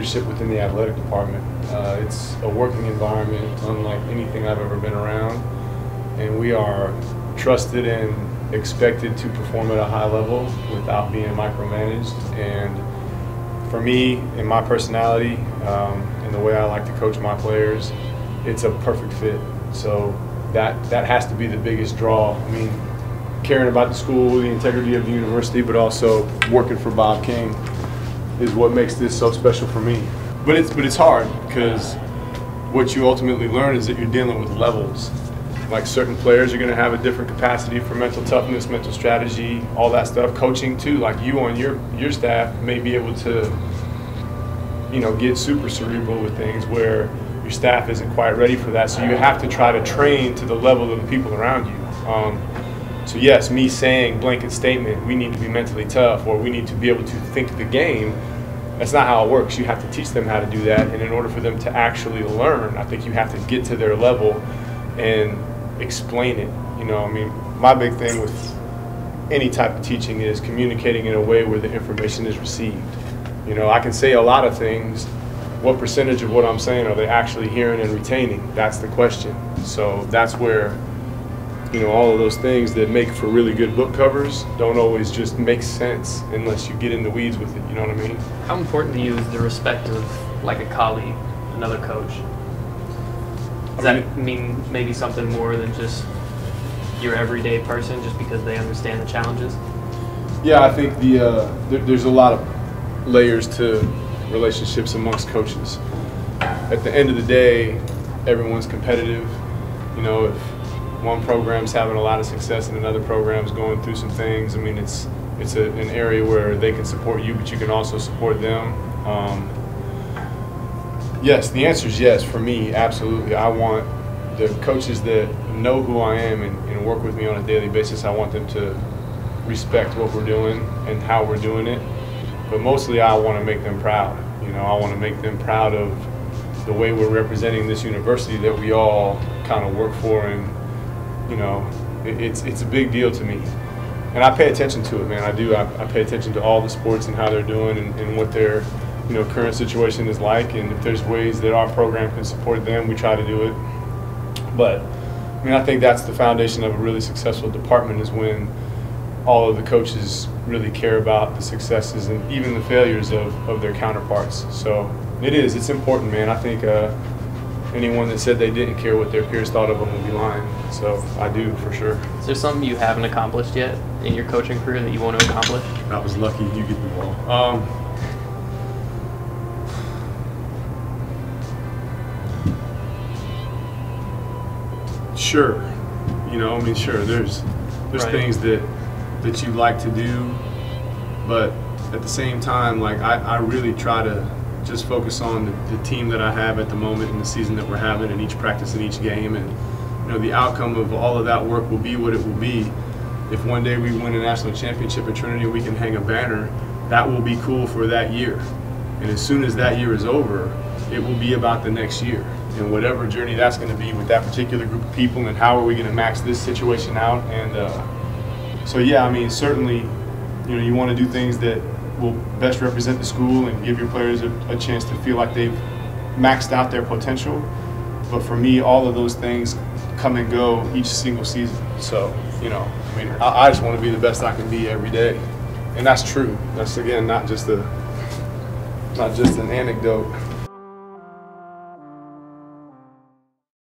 leadership within the athletic department. It's a working environment unlike anything I've ever been around, and we are trusted and expected to perform at a high level without being micromanaged. And for me and my personality and the way I like to coach my players, it's a perfect fit. So that has to be the biggest draw. I mean, caring about the school, the integrity of the university, but also working for Bob King is what makes this so special for me. But it's hard, because what you ultimately learn is that you're dealing with levels. Like, certain players are going to have a different capacity for mental toughness, mental strategy, all that stuff. Coaching too, like you on your staff may be able to, you know, get super cerebral with things where your staff isn't quite ready for that. So you have to try to train to the level of the people around you. So yes, me saying blanket statement, we need to be mentally tough, or we need to be able to think the game, that's not how it works. You have to teach them how to do that, and in order for them to actually learn, I think you have to get to their level and explain it. You know, I mean, my big thing with any type of teaching is communicating in a way where the information is received. You know, I can say a lot of things. What percentage of what I'm saying are they actually hearing and retaining? That's the question. So that's where, you know, all of those things that make for really good book covers don't always just make sense unless you get in the weeds with it, you know what I mean? How important to you is the respect of, like, a colleague, another coach? Does that mean maybe something more than just your everyday person, just because they understand the challenges? Yeah, I think there's a lot of layers to relationships amongst coaches. At the end of the day, everyone's competitive. You know, if one program's having a lot of success and another program's going through some things, I mean, it's an area where they can support you, but you can also support them. Yes, the answer is yes for me, absolutely. I want the coaches that know who I am and work with me on a daily basis, I want them to respect what we're doing and how we're doing it. But mostly I want to make them proud. You know, I want to make them proud of the way we're representing this university that we all kind of work for, and you know, it's a big deal to me. And I pay attention to it, man. I do. I pay attention to all the sports and how they're doing and what their, you know, current situation is like. And if there's ways that our program can support them, we try to do it. But I mean, I think that's the foundation of a really successful department, is when all of the coaches really care about the successes and even the failures of their counterparts. So it's important, man. I think anyone that said they didn't care what their peers thought of them would be lying. So I do, for sure. Is there something you haven't accomplished yet in your coaching career that you want to accomplish? I was lucky. You get the ball. Sure. You know, I mean, sure. There's right. Things that you like to do, but at the same time, like, I really try to just focus on the team that I have at the moment in the season that we're having, in each practice and each game. And you know, the outcome of all of that work will be what it will be. If one day we win a national championship at Trinity, we can hang a banner, that will be cool for that year. And as soon as that year is over, it will be about the next year and whatever journey that's going to be with that particular group of people, and how are we going to max this situation out. And so yeah, I mean, certainly, you know, you want to do things that will best represent the school and give your players a chance to feel like they've maxed out their potential. But for me, all of those things come and go each single season. So, you know, I mean, I just want to be the best I can be every day. And that's true. That's, again, not just an anecdote.